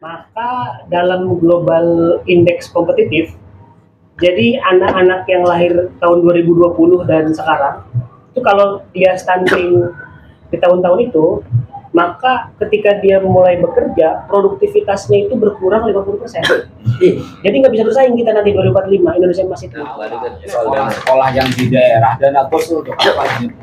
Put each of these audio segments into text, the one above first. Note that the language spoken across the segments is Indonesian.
Maka dalam global indeks kompetitif, jadi anak-anak yang lahir tahun 2020 dan sekarang, itu kalau dia stunting di tahun-tahun itu, maka ketika dia mulai bekerja, produktivitasnya itu berkurang 50%. Jadi nggak bisa bersaing kita nanti 2045, Indonesia masih tua. Sekolah yang di daerah, dana bos untuk apa? Itu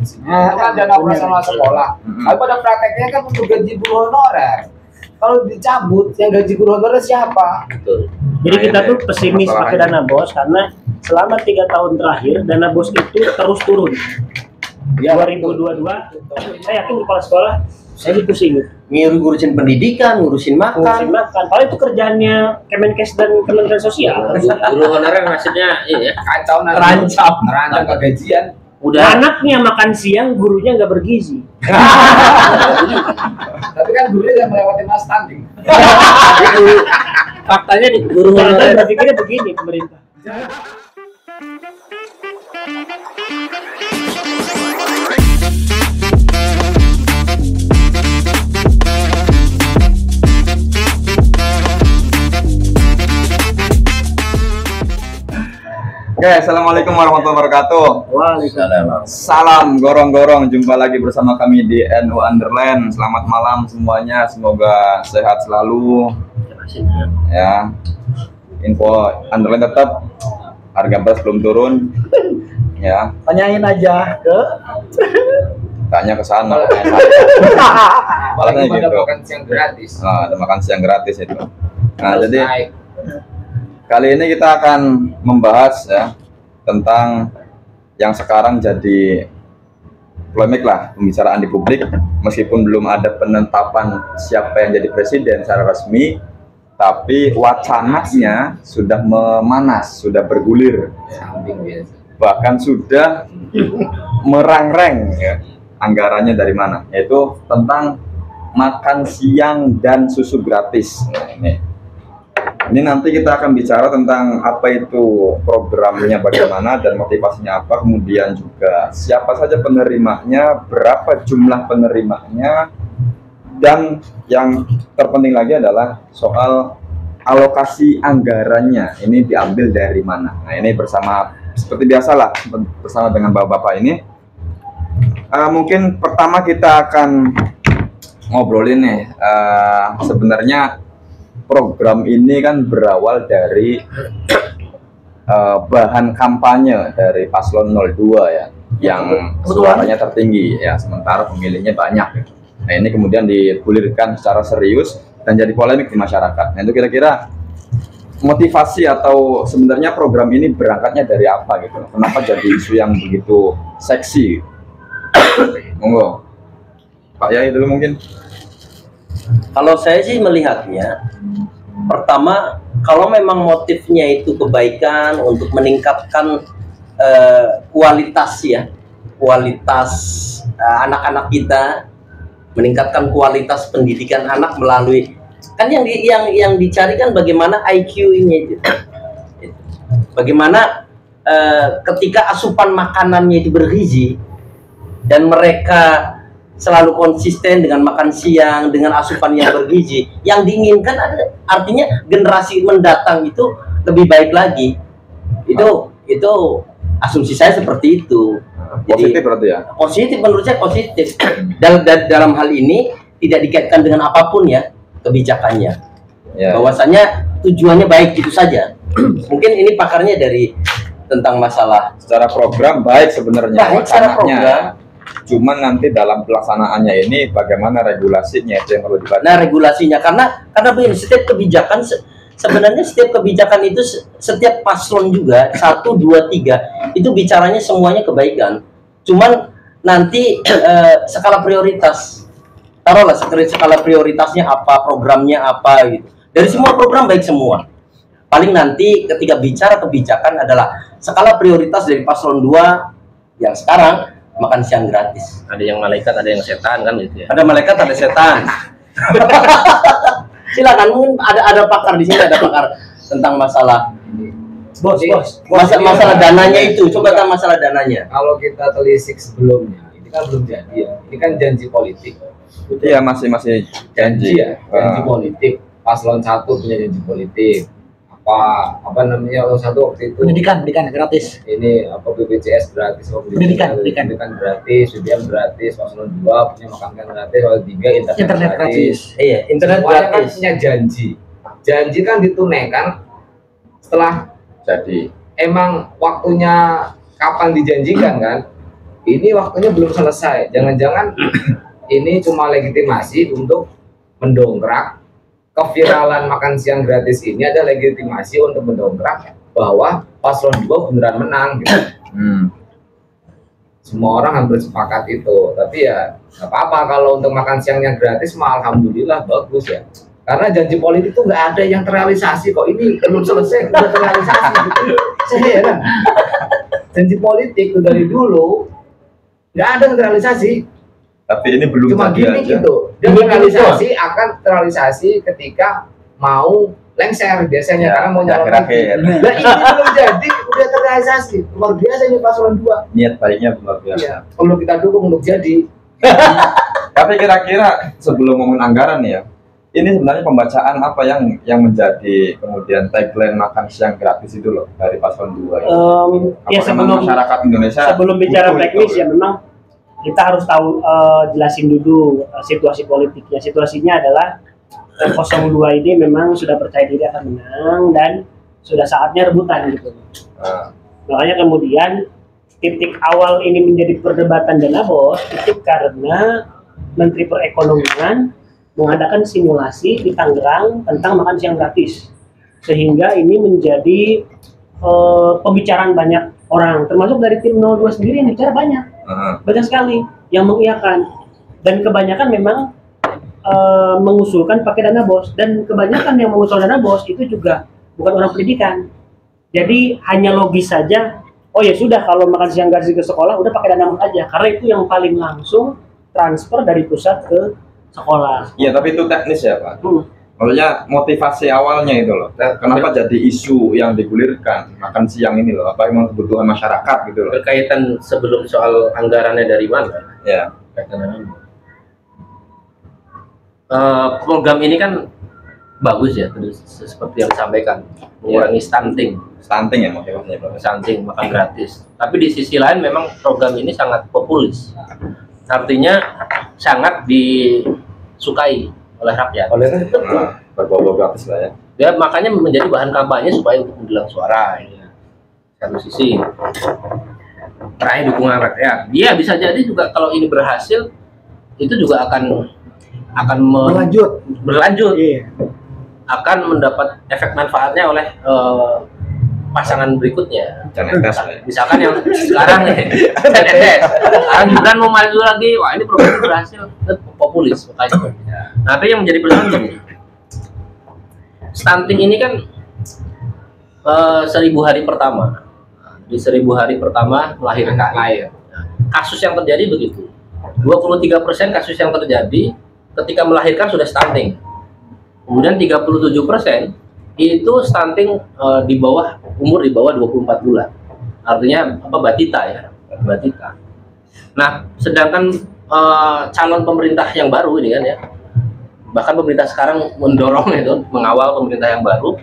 kan dana operasional sekolah. Tapi pada prakteknya kan untuk gaji guru honorer. Kalau dicabut, yang gaji guru honorer siapa? Betul. Jadi kita tuh pesimis pakai dana bos karena selama 3 tahun terakhir dana bos itu terus turun. Ya, 2022, saya yakin kepala sekolah saya pusing. Ngurusin pendidikan, ngurusin Ngurusin makan. makan. Paling itu kerjaannya Kemenkes dan Kementerian Sosial. Guru honorer maksudnya iya. Kacau nanti. Terancam kegajian. Udah Anaknya makan siang, gurunya nggak bergizi. Tapi kan gurunya yang melewati mas tanding. faktanya di guru Saya honorer. berpikirnya begini pemerintah. Oke, assalamualaikum warahmatullahi wabarakatuh. Waalaikumsalam. Salam gorong-gorong, jumpa lagi bersama kami di NU Underland. Selamat malam semuanya, semoga sehat selalu. Ya, info Underland tetap harga beras belum turun. Ya, Tanyain aja ke tanya ke sana. Balasnya Apalagi pada gitu. makan siang gratis. Nah, ada makan siang gratis itu. Nah, Terus jadi naik. kali ini kita akan membahas ya tentang yang sekarang jadi polemik lah, pembicaraan di publik, meskipun belum ada penetapan siapa yang jadi presiden secara resmi, tapi wacananya sudah memanas, sudah bergulir, Samping biasa. bahkan sudah merangreng ya, anggarannya dari mana, yaitu tentang makan siang dan susu gratis. Nah, ini nanti kita akan bicara tentang apa itu programnya, bagaimana dan motivasinya apa, kemudian juga siapa saja penerimanya, berapa jumlah penerimanya, dan yang terpenting lagi adalah soal alokasi anggarannya, ini diambil dari mana. Nah, ini bersama, seperti biasalah, bersama dengan bapak-bapak ini. Mungkin pertama kita akan ngobrolin nih, sebenarnya program ini kan berawal dari bahan kampanye dari paslon 02 ya, yang suaranya tertinggi ya, sementara pemilihnya banyak. Nah, ini kemudian digulirkan secara serius dan jadi polemik di masyarakat. Nah, itu kira-kira motivasi atau sebenarnya program ini berangkatnya dari apa gitu? Kenapa jadi isu yang begitu seksi? Monggo, Pak Yai dulu mungkin. Kalau saya sih melihatnya, pertama kalau memang motifnya itu kebaikan untuk meningkatkan kualitas ya, kualitas anak-anak kita, meningkatkan kualitas pendidikan anak melalui kan yang dicari kan bagaimana IQ-nya itu, bagaimana ketika asupan makanannya itu bergizi dan mereka selalu konsisten dengan makan siang, dengan asupan yang bergizi, yang diinginkan ada, artinya generasi mendatang itu lebih baik lagi. Itu asumsi saya seperti itu. Positif berarti ya? Positif, menurut saya positif. Dalam hal ini tidak dikaitkan dengan apapun ya kebijakannya. Ya. Bahwasanya tujuannya baik itu saja. Mungkin ini pakarnya dari tentang masalah Secara program baik sebenarnya baik secara wacananya. program. Cuman nanti dalam pelaksanaannya ini bagaimana regulasinya itu yang perlu dibaca. Nah, regulasinya karena begini, setiap kebijakan sebenarnya setiap kebijakan itu setiap paslon juga 1, 2, 3 itu bicaranya semuanya kebaikan. Cuman nanti skala prioritas. Taruhlah skala prioritasnya apa, programnya apa gitu. Dari semua program baik semua. Paling nanti ketika bicara kebijakan adalah skala prioritas dari paslon 2 yang sekarang makan siang gratis. Ada yang malaikat, ada yang setan kan gitu ya. Ada malaikat, ada setan. Silakan, mungkin ada pakar di sini, ada pakar tentang masalah masalah dananya itu. Coba tentang masalah dananya. Kalau kita telisik sebelumnya, ini kan belum jadi ya. Ini kan janji politik. Iya, masih janji Ya, janji politik. paslon 1 punya janji politik. Apa namanya paslon 1 waktu itu pendidikan gratis. ini apa BPJS gratis, Pendidikan gratis, BBM gratis, paslon 2 punya makan gratis, paslon 3 internet gratis. Iya, internet Semuanya kan gratis. punya janji kan ditunaikan setelah Jadi emang waktunya kapan dijanjikan kan. Ini waktunya belum selesai, jangan-jangan ini cuma legitimasi untuk mendongkrak keviralan makan siang gratis. Ini ada legitimasi untuk mendongkrak bahwa paslon 2 beneran menang gitu. Semua orang hampir sepakat itu, tapi ya nggak apa-apa kalau untuk makan siangnya gratis mah alhamdulillah bagus ya, karena janji politik itu nggak ada yang terrealisasi kok. Ini belum selesai udah terrealisasi gitu. Saya heran, janji politik itu dari dulu nggak ada yang terrealisasi, tapi ini belum cuma tadi gimmick aja. gitu. Dan terrealisasi akan terrealisasi ketika mau lengser biasanya, Ya, karena mau nyalon lagi. akhir-akhir. Nah ini belum jadi udah terrealisasi, luar biasa ini paslon 2. Niat baiknya luar biasa. Ya, perlu kita dukung untuk jadi. Tapi kira-kira sebelum ngomongin anggaran nih ya, ini sebenarnya pembacaan apa yang menjadi kemudian tagline makan siang gratis itu loh dari paslon 2 ya? Ya Apakah memang sebelum masyarakat Indonesia bicara butuh teknis itu? ya memang kita harus tahu jelasin dulu situasi politiknya. Situasinya adalah 02 ini memang sudah percaya diri akan menang dan sudah saatnya rebutan gitu. Nah, Makanya kemudian titik awal ini menjadi perdebatan dana bos itu karena Menteri Perekonomian mengadakan simulasi di Tangerang tentang makan siang gratis, sehingga ini menjadi pembicaraan banyak orang, termasuk dari tim 02 sendiri yang bicara banyak sekali yang mengiyakan, dan kebanyakan memang mengusulkan pakai dana bos, dan kebanyakan yang mengusulkan dana bos itu juga bukan orang pendidikan. Jadi hanya logis saja, oh ya sudah kalau makan siang gratis ke sekolah udah pakai dana bos aja, karena itu yang paling langsung transfer dari pusat ke sekolah. iya tapi itu teknis ya Pak. Maksudnya motivasi awalnya itu loh. Kenapa jadi isu yang digulirkan makan siang ini loh? Apa memang kebutuhan masyarakat gitu loh? Berkaitan sebelum soal anggarannya dari mana? Ya. Berkaitan dengan program ini kan bagus ya, terus seperti yang disampaikan, mengurangi Stunting ya motivasinya Pak. stunting, makan gratis. Tapi di sisi lain memang program ini sangat populis, artinya sangat disukai oleh rakyat. Nah, berbau-bau gratis lah ya. Ya makanya menjadi bahan kampanye supaya untuk mendulang suara. Ya. Satu sisi meraih dukungan rakyat. Dia bisa jadi juga kalau ini berhasil itu juga akan berlanjut, Iya. akan mendapat efek manfaatnya oleh pasangan berikutnya. Jangan tes lah ya. Misalkan yang sekarang nih, sekarang Gibran mau maju lagi, wah ini program ini berhasil, itu populis makanya. Nah, tapi yang menjadi persoalan gini, stunting ini kan 1000 hari pertama, di 1000 hari pertama melahirkan. Kasus yang terjadi begitu, 23% kasus yang terjadi ketika melahirkan sudah stunting, kemudian 37% itu stunting di bawah umur di bawah 24 bulan, artinya apa, batita ya, batita. Nah, sedangkan calon pemerintah yang baru ini kan ya, bahkan pemerintah sekarang mendorong itu, mengawal pemerintah yang baru,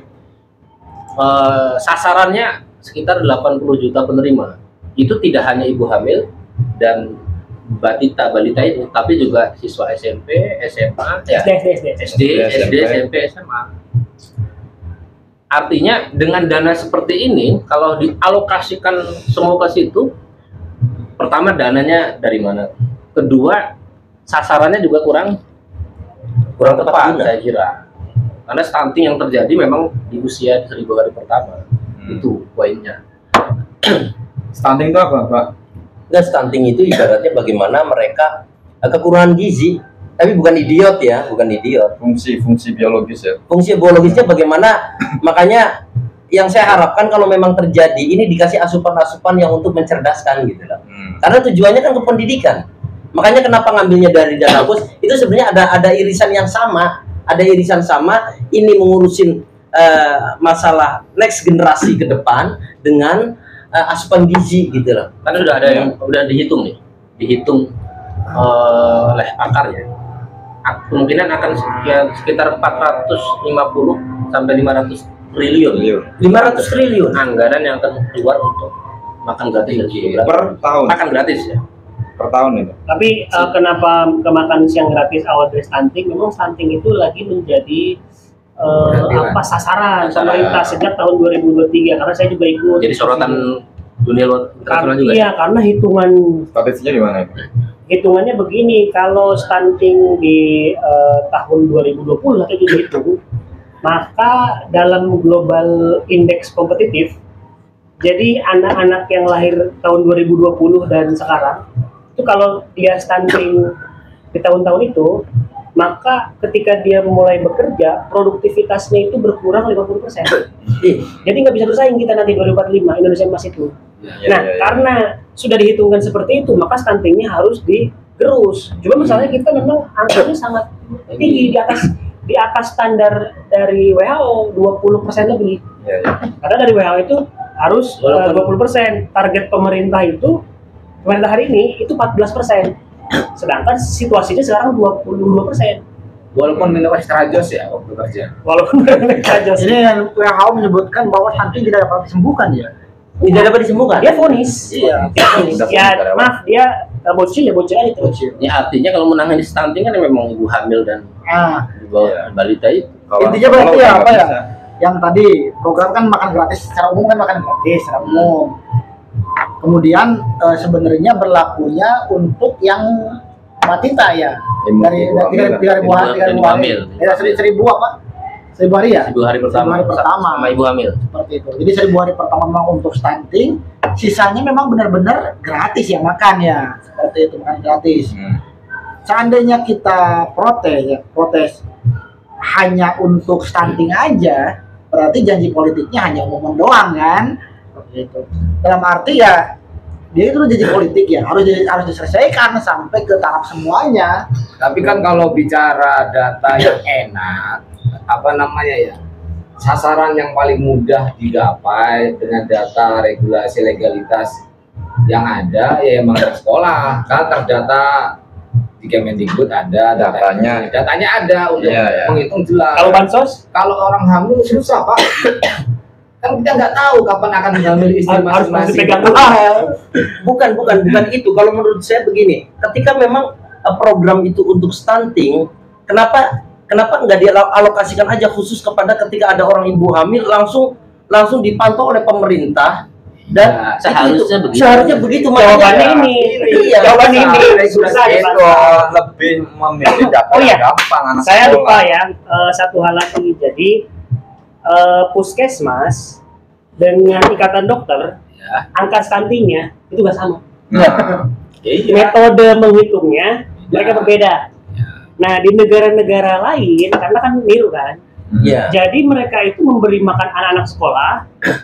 sasarannya sekitar 80 juta penerima. Itu tidak hanya ibu hamil dan balita itu, tapi juga siswa SMP, SMA, ya, SD, SMP, SMA. Artinya dengan dana seperti ini, kalau dialokasikan semua ke situ, pertama dananya dari mana? Kedua, sasarannya juga kurang tepat saya kira. Karena stunting yang terjadi memang di usia 1000 hari pertama. Itu poinnya. Stunting itu apa Pak? Nah, stunting itu ibaratnya bagaimana mereka kekurangan gizi, tapi bukan idiot ya, bukan idiot. Fungsi biologis ya. Fungsi biologisnya bagaimana? Makanya yang saya harapkan kalau memang terjadi ini dikasih asupan-asupan yang untuk mencerdaskan gitu loh. Karena tujuannya kan ke pendidikan. Makanya kenapa ngambilnya dari dana bos? Itu sebenarnya ada irisan yang sama, ini mengurusin masalah next generasi ke depan dengan asupan gizi gitu loh. Karena sudah ada yang udah dihitung nih, dihitung oleh pakarnya. kemungkinan akan sekitar 450 sampai 500 triliun 500 triliun anggaran yang akan keluar untuk makan gratis dan susu gratis. Per tahun. Makan gratis ya. Per tahun itu. Tapi kenapa kemakan siang gratis awal dari stunting? Memang stunting itu lagi menjadi sasaran pemerintah sejak tahun 2023 karena saya juga ikut. Jadi sorotan dunia internasional juga. Iya, karena hitungan Statistiknya gimana itu? hitungannya begini, kalau stunting di tahun 2020 atau dihitung, maka dalam global indeks kompetitif, jadi anak-anak yang lahir tahun 2020 dan sekarang, itu kalau dia stunting di tahun-tahun itu, maka ketika dia mulai bekerja, produktivitasnya itu berkurang 50%. Jadi nggak bisa bersaing kita nanti 2045, Indonesia emas itu. Nah, karena sudah dihitungkan seperti itu, maka stuntingnya harus digerus. Cuma masalahnya kita memang angkanya sangat tinggi di atas standar dari WHO 20% lebih. Karena dari WHO itu harus 20%. Target pemerintah hari ini itu 14%. Sedangkan situasinya sekarang 22%. Walaupun minum extra jos ya waktu kerja. Walaupun mereka Ini yang WHO menyebutkan bahwa stunting tidak dapat disembuhkan ya. tidak dapat disembuhkan. dia vonis. Iya. Dia vonis. Ya, maaf, dia bocil aja terus. Ya artinya kalau menangani stunting kan memang ibu hamil dan Nah, di bawah balita itu. intinya berarti ya apa ya? Yang tadi program kan makan gratis secara umum kan makan gratis secara umum. Kemudian sebenarnya berlakunya untuk yang batita ya dari 3.000 hari, 1.000 apa? 1.000 hari ya? 1000 hari pertama. 1000 hari pertama. Sama ibu hamil. Seperti itu. Jadi 1000 hari pertama memang untuk stunting, sisanya memang benar-benar gratis ya makan ya. Seperti itu makan gratis. Seandainya kita protes hanya untuk stunting aja, berarti janji politiknya hanya omongan doang kan? Seperti itu. Dalam arti ya dia itu janji politik ya harus diselesaikan sampai ke tahap semuanya. Tapi kan kalau bicara data yang enak, apa namanya ya, sasaran yang paling mudah digapai dengan data regulasi legalitas yang ada ya emang dari sekolah. Kan terdata di Kemendikbud ada datanya ada untuk menghitung jelas. Kalau bansos, kalau orang hamil susah Pak. Kan kita nggak tahu kapan akan hamil istri harus masing-masing. dipegang dulu. Bukan itu. Kalau menurut saya begini, ketika memang program itu untuk stunting, kenapa nggak dialokasikan aja khusus kepada ketika ada orang ibu hamil langsung dipantau oleh pemerintah dan seharusnya begitu. Jawabannya ini. Jawabannya ini. Susah ya, itu lebih memilih data yang gampang anak saya sekolah. lupa ya satu hal lagi. Jadi puskesmas dengan ikatan dokter, angka stuntingnya itu nggak sama. Nah, Metode menghitungnya mereka berbeda. Nah, di negara-negara lain karena kan niru kan, jadi mereka itu memberi makan anak-anak sekolah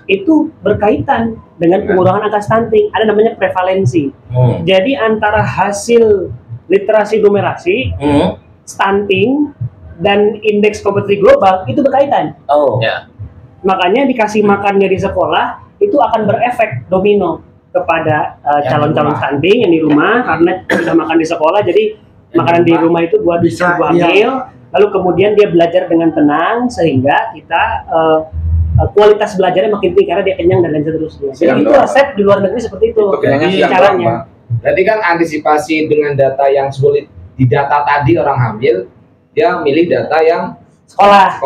itu berkaitan dengan pengurangan angka stunting. Ada namanya prevalensi. Jadi antara hasil literasi numerasi, stunting dan indeks kompetisi global itu berkaitan. Makanya dikasih makannya di sekolah itu akan berefek domino kepada calon-calon stunting yang di rumah karena sudah makan di sekolah. Jadi makanan di rumah itu buat ibu hamil. Lalu kemudian dia belajar dengan tenang sehingga kita kualitas belajarnya makin tinggi karena dia kenyang dan lain seterusnya. Jadi itu resep di luar negeri seperti itu. Caranya. Berarti kan antisipasi dengan data yang sulit didata tadi orang hamil, dia milih data yang Sekolah.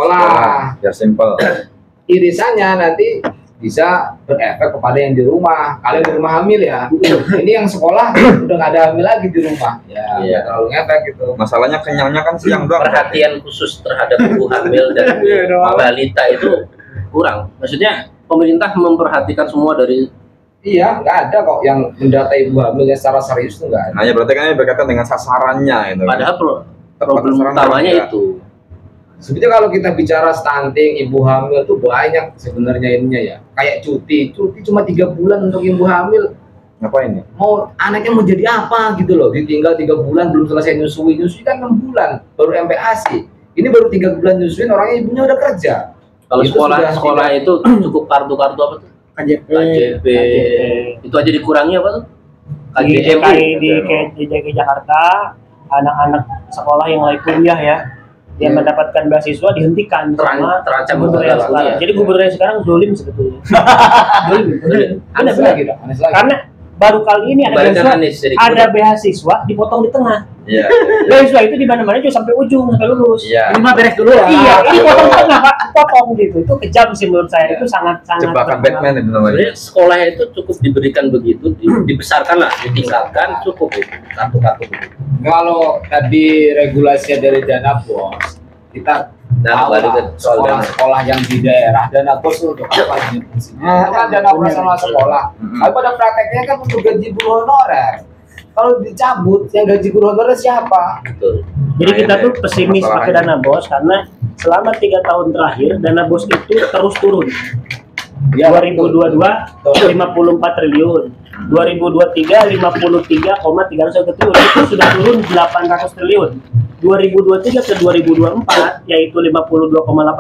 biar simple. Irisannya nanti bisa berefek kepada yang di rumah. Kalau di rumah hamil ya, ini yang sekolah udah nggak ada hamil lagi di rumah. Ya, nggak terlalu ngefek gitu. Masalahnya kenyangnya kan siang doang. Perhatian khusus terhadap ibu hamil dan balita itu kurang. Maksudnya pemerintah memperhatikan semua dari Iya, nggak ada kok yang mendatai ibu hamilnya secara serius tuh nggak ada. Nah, ya berarti kan ini berkaitan dengan sasarannya itu. padahal problem sasaran utamanya mereka. itu. Sebetulnya kalau kita bicara stunting, ibu hamil tuh banyak sebenarnya ininya ya. Kayak cuti cuma 3 bulan untuk ibu hamil. Ngapain nih? Mau anaknya mau jadi apa gitu loh. Ditinggal 3 bulan belum selesai nyusui kan 6 bulan baru MPASI. Ini baru 3 bulan nyusuin, orangnya ibunya udah kerja. Kalau Itu sekolah itu cukup kartu-kartu apa tuh? KJP. Itu aja dikurangi apa tuh? Di DKI Jakarta anak-anak sekolah yang lagi kuliah ya, dia mendapatkan beasiswa dihentikan sama terancam gubernur yang gagal sekarang. kuliah. Jadi gubernur yang sekarang zolim sebetulnya. Zolim. Anis Benar. lagi dong, Anis lagi. Karena baru kali ini ada Kebalikan beasiswa, Anies jadi ada beasiswa dipotong di tengah. Iya. Beasiswa itu di mana-mana juga sampai ujung sampai lulus. Iya. Lima beres dulu ya. Iya, ini potong di tengah Pak, potong gitu. Itu kejam sih menurut saya. Itu sangat Jebakan Batman itu namanya. Sebenarnya sekolah itu cukup diberikan begitu, dibesarkan lah, ditingkatkan cukup itu kartu-kartu begitu. Kalau tadi regulasinya dari dana bos, kita Nah, tahu balik ke lah, soal dana. sekolah-sekolah yang di daerah dana bos itu untuk apa ini fungsinya? Itu kan dana operasional sekolah. Tapi pada prakteknya kan untuk gaji guru honorer. Kalau dicabut, yang gaji guru honorer siapa? Betul. Jadi Nah, kita ini tuh pesimis pakai masalahnya. dana bos karena selama 3 tahun terakhir dana bos itu terus turun. Ya, 2022 54 triliun, 2023 53,300 triliun, itu sudah turun 800 triliun. 2023 ke 2024 yaitu 52,8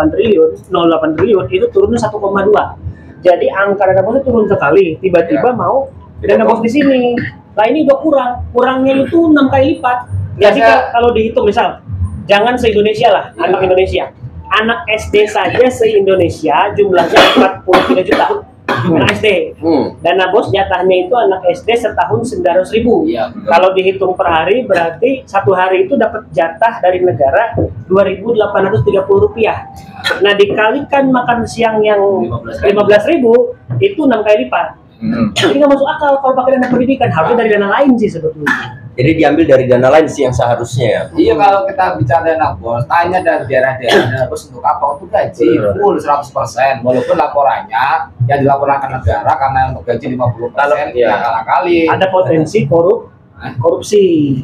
triliun, 08 triliun itu turunnya 1,2. Jadi angka dana bos itu turun sekali, tiba-tiba Ya. mau dana bos di sini. Nah ini udah kurangnya itu 6 kali lipat. Jadi Biasa- kalau dihitung misal, jangan se-Indonesia lah, Ya. anak Indonesia. Anak SD saja se-Indonesia jumlahnya 43 juta. Anak SD. Dana bos jatahnya itu anak SD setahun 900.000. Iya. Kalau dihitung per hari berarti satu hari itu dapat jatah dari negara 2.830 rupiah. Nah dikalikan makan siang yang 15.000 itu 6 kali lipat. Jadi nggak masuk akal kalau pakai dana pendidikan, harusnya dari dana lain sih sebetulnya. Jadi diambil dari dana lain sih yang seharusnya ya. Iya, kalau kita bicara dana bos, tanya dari daerah-daerah dana bos untuk apa? Untuk gaji full 100%. Walaupun laporannya yang dilaporkan negara karena untuk gaji 50% Iya. ya kali. Ada potensi korupsi.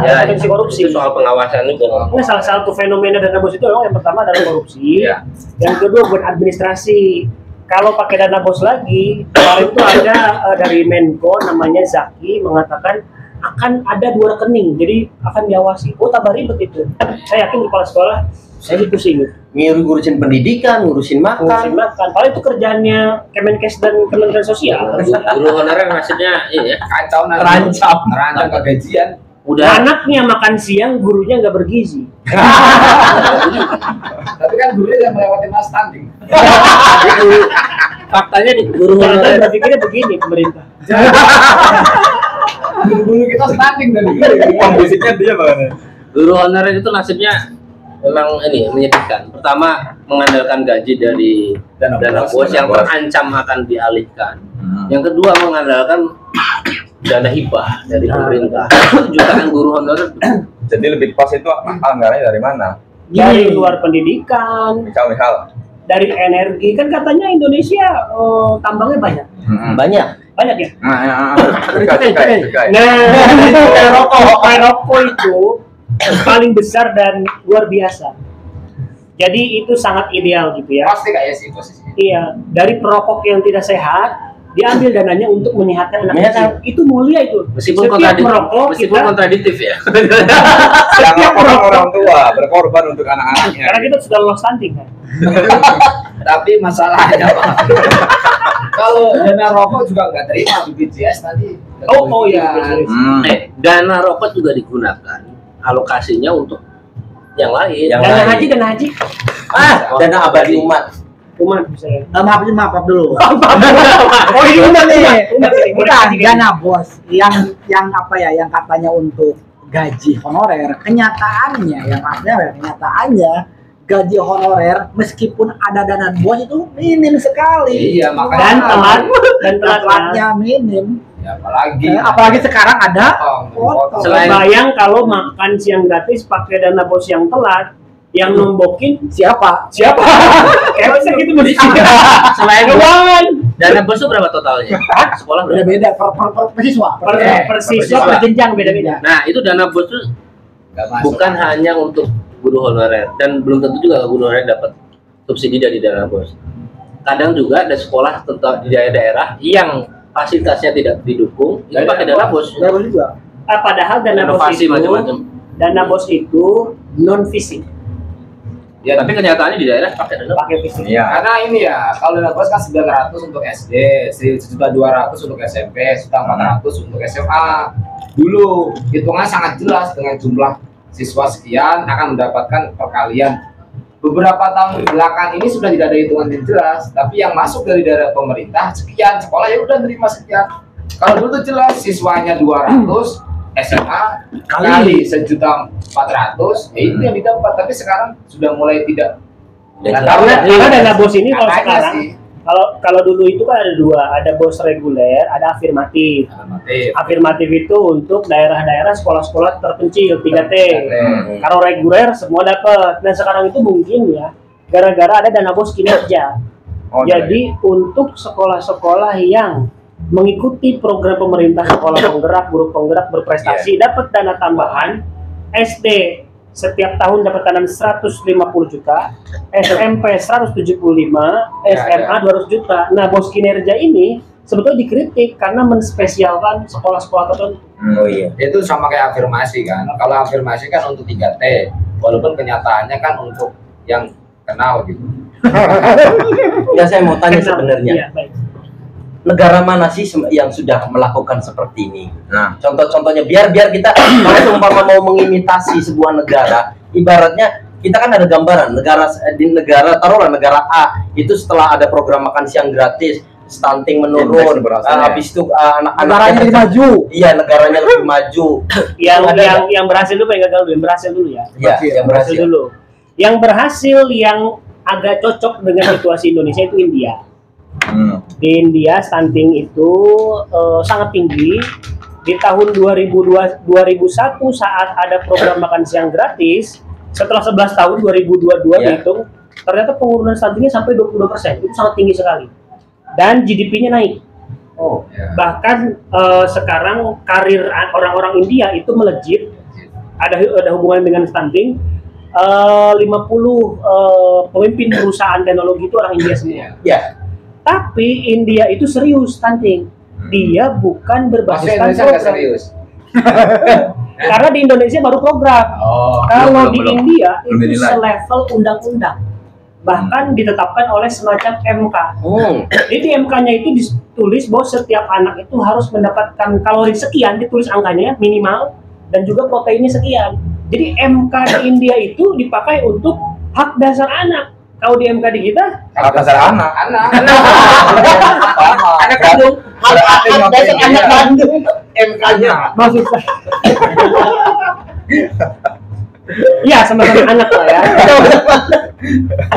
Ya, Potensi korupsi. itu soal pengawasan juga. Ini salah satu fenomena dana bos itu memang yang pertama adalah korupsi, Iya. yang kedua buat administrasi. Kalau pakai dana bos lagi, kemarin itu ada dari Menko namanya Zaki mengatakan akan ada 2 rekening, jadi akan diawasi. Oh tambah ribet itu. Saya yakin kepala sekolah saya pusing. Ngurusin pendidikan, ngurusin Ngurusin makan. makan. Padahal itu kerjanya Kemenkes dan Kementerian Sosial. Guru honorer nasibnya ini ya. Kacau nanti. Terancam. Terancam kegajian. Udah Anaknya makan siang, gurunya nggak bergizi. Tapi kan gurunya yang melewati mas tanding. faktanya di guru Jangan honorer berpikirnya begini pemerintah. Guru-guru kita stunting dari Musiknya dia banget. guru honorer itu nasibnya memang ini menyedihkan. Pertama mengandalkan gaji dari Dana dana bos, bos yang dana bos. terancam akan dialihkan. Yang kedua mengandalkan dana hibah dari pemerintah. Jutaan guru honorer Jadi lebih pas itu anggarannya dari mana? Dari luar pendidikan, Misal dari energi, kan katanya Indonesia tambangnya banyak. Banyak. Banyak ya? Cukai. Nah, rokok itu paling besar dan luar biasa. Jadi itu sangat ideal gitu ya. pasti kayak sih posisinya. Iya, dari perokok yang tidak sehat, diambil dananya untuk menyehatkan anak Menyehatkan. kecil. Itu mulia itu. meskipun Setiap kontradiktif, merokok meskipun kita, kontradiktif ya. Yang laporan orang tua berkorban untuk anak-anaknya. karena kita sudah lolos stunting kan. Tapi masalahnya Pak, kalau dana rokok juga nggak terima di BPJS tadi. Oh iya. Dana rokok juga digunakan alokasinya untuk yang lain. Yang Dana lain. haji, dana haji. Dana abadi umat. Umat misalnya. Maaf dulu. Oh ini umat nih. Umat ini. Bukan dana bos yang apa ya, yang katanya untuk gaji honorer. Kenyataannya yang artinya kenyataannya gaji honorer meskipun ada dana bos itu minim sekali. Iya, makanya. Dan telat dan telat. telatnya minim. Ya, apalagi. Apalagi sekarang ada potong. Selain- Bayang kalau makan siang gratis pakai dana bos yang telat, yang nombokin siapa? siapa? Kayak bisa gitu mesti. Selain Keuangan. dana bos itu berapa totalnya? Sekolah berapa? Beda-beda per siswa. Per siswa per jenjang beda-beda. Nah, itu dana bos itu Nggak masuk. bukan hanya untuk guru honorer dan belum tentu juga guru honorer dapat subsidi dari dana bos. Kadang juga ada sekolah tetap di daerah-daerah yang fasilitasnya tidak didukung, itu Dari pakai dana dana bos. bos. Dana bos juga. Padahal dana bos Inovasi itu, macam-macam. dana bos itu non fisik, Ya, Tapi kenyataannya di daerah pakai dana bos. pakai fisik. Iya. karena ini ya, kalau dana bos kan 900 untuk SD, 1.200 untuk SMP, 1.400 untuk SMA. Dulu hitungan sangat jelas dengan jumlah siswa sekian akan mendapatkan perkalian. Beberapa tahun belakang ini sudah tidak ada hitungan yang jelas, tapi yang masuk dari daerah pemerintah sekian, sekolah ya udah nerima sekian. Kalau dulu tuh jelas siswanya 200, SMA kali 1.400.000, ya itu yang didapat. Tapi sekarang sudah mulai tidak. Karena dana bos ini kalau Makanya sekarang sih. kalau dulu itu kan ada dua, ada bos reguler, ada afirmatif. Afirmatif itu untuk daerah-daerah sekolah-sekolah terpencil 3T. Kalau reguler semua dapat. Dan sekarang itu mungkin ya gara-gara ada dana bos kinerja. Oh, Jadi untuk sekolah-sekolah yang mengikuti program pemerintah sekolah penggerak, guru penggerak berprestasi dapat dana tambahan. SD setiap tahun dapat dana 150 juta, SMP 175, SMA 200 juta. Nah, bos kinerja ini sebetulnya dikritik karena menspesialkan sekolah-sekolah tertentu. Oh iya. Itu sama kayak afirmasi kan. Kalau afirmasi kan untuk 3T, walaupun kenyataannya kan untuk yang kenal gitu. Ya saya mau tanya Kenal. sebenarnya. Iya, baik. Negara mana sih yang sudah melakukan seperti ini? Nah, Contoh-contohnya biar kita kalau seumpama mau mengimitasi sebuah negara, ibaratnya kita kan ada gambaran di negara taruhlah negara A itu setelah ada program makan siang gratis, stunting menurun, Indeks berhasil, habis itu anak-anaknya Negaranya lebih maju. Iya, negaranya lebih maju. Yang berhasil dulu, yang gagal dulu, yang berhasil dulu ya. Iya, yang berhasil. Dulu. Yang berhasil yang agak cocok dengan situasi Indonesia itu India. Di India stunting itu sangat tinggi. Di tahun 2001 saat ada program makan siang gratis, setelah 11 tahun 2022 dihitung, ternyata penurunan stuntingnya sampai 22%. Itu sangat tinggi sekali. Dan GDP-nya naik. Oh, Bahkan sekarang karir orang-orang India itu melejit. Ada hubungan dengan stunting. 50 pemimpin perusahaan teknologi itu orang India semua. ya. Tapi India itu serius stunting. Dia bukan Maksudnya berbasiskan Indonesia nggak program. serius. Karena di Indonesia baru program. Oh, Kalau belum, di belum. India Belum itu dinilai. selevel undang-undang. Bahkan ditetapkan oleh semacam MK. Jadi MK-nya itu ditulis bahwa setiap anak itu harus mendapatkan kalori sekian, ditulis angkanya minimal, dan juga proteinnya sekian. Jadi MK di India itu dipakai untuk hak dasar anak. Kalau di MK di kita, hak dasar anak. Anak kandung. Hak dasar anak Bandung. MK-nya. maksud saya. Iya, sama-sama anak lah ya.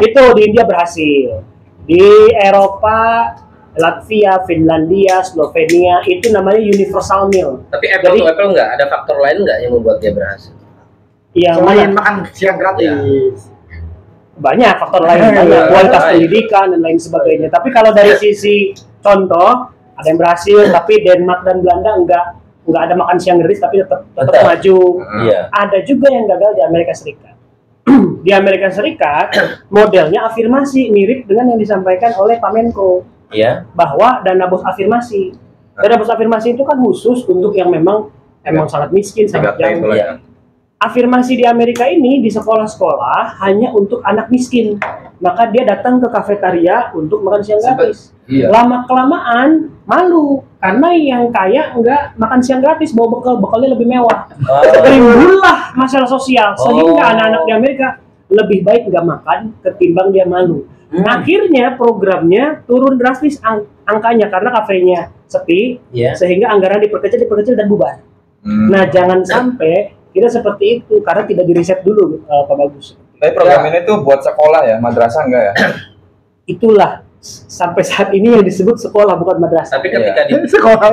Itu di India berhasil. Di Eropa, Latvia, Finlandia, Slovenia itu namanya universal meal. Tapi apple to apple nggak? Ada faktor lain nggak yang membuat dia berhasil? Yang Selain mana? makan siang gratis. Banyak faktor lain, banyak kualitas pendidikan dan lain sebagainya. Tapi kalau dari sisi contoh, ada yang berhasil, tapi Denmark dan Belanda enggak ada makan siang gratis, tapi tetap Tetap. maju. Iya. Ada juga yang gagal di Amerika Serikat. Di Amerika Serikat modelnya afirmasi, mirip dengan yang disampaikan oleh Pak Menko, Iya. bahwa dana bos afirmasi. Dana bos afirmasi itu kan khusus untuk yang memang sangat miskin, sangat 3T itu jauh. lah ya. Afirmasi di Amerika ini di sekolah-sekolah hanya untuk anak miskin. Maka dia datang ke kafetaria untuk makan siang gratis. Iya. Lama-kelamaan malu karena yang kaya enggak makan siang gratis, bawa bekalnya lebih mewah. Timbullah masalah sosial sehingga anak-anak di Amerika lebih baik nggak makan ketimbang dia malu. Akhirnya programnya turun drastis angkanya karena kafenya sepi, Iya. sehingga anggaran diperkecil dan bubar. Nah, jangan sampai kita seperti itu karena tidak diriset dulu, Pak Bagus. Tapi program ini tuh buat sekolah ya, madrasah enggak ya? Itulah sampai saat ini yang disebut sekolah bukan madrasah. Tapi ketika di Sekolah.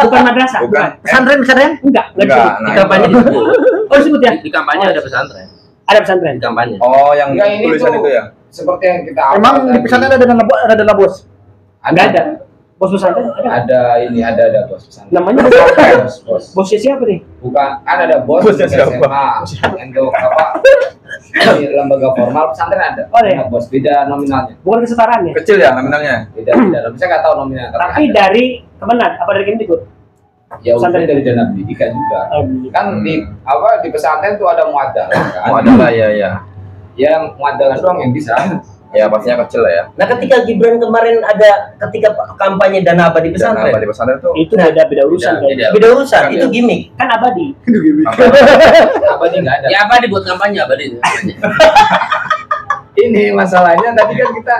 Bukan madrasah. Bukan. Pesantren. Enggak Enggak. disebut. di Nah, kampanye itu. disebut. Oh, disebut ya? Di kampanye ada pesantren. Ada pesantren. Di kampanye. Oh, yang Enggak, ini tulisan tuh itu ya? seperti yang kita Emang upload di tadi. pesantren ada dana bos. Enggak ada. Bos pesantren ada. Ada bos pesantren. Namanya bos. bosnya siapa nih? Bukan, kan ada bos Bosnya untuk siapa? SMA, untuk apa? Di lembaga formal pesantren ada. Oh, ada ya? Bos beda nominalnya. Bukan kesetaraan ya? Kecil ya nominalnya? Beda. Saya nggak tahu nominalnya. Tapi ada. dari Kemenag apa dari Kemdikbud? Ya udah pesantren. dari dana pendidikan juga. Kan di pesantren tuh ada muadalah kan. Oh, ada lah ya ya. Yang muadalah doang yang bisa. Ya pastinya kecil lah ya. Nah, ketika Gibran kemarin ada ketika kampanye dana abadi Dana pesantren, abadi pesantren tuh Itu beda urusan kan. beda urusan, itu gimmick. Kan abadi. Apa nih nggak ada? Ya apa dibuat kampanye abadi? Ini masalahnya tadi kan kita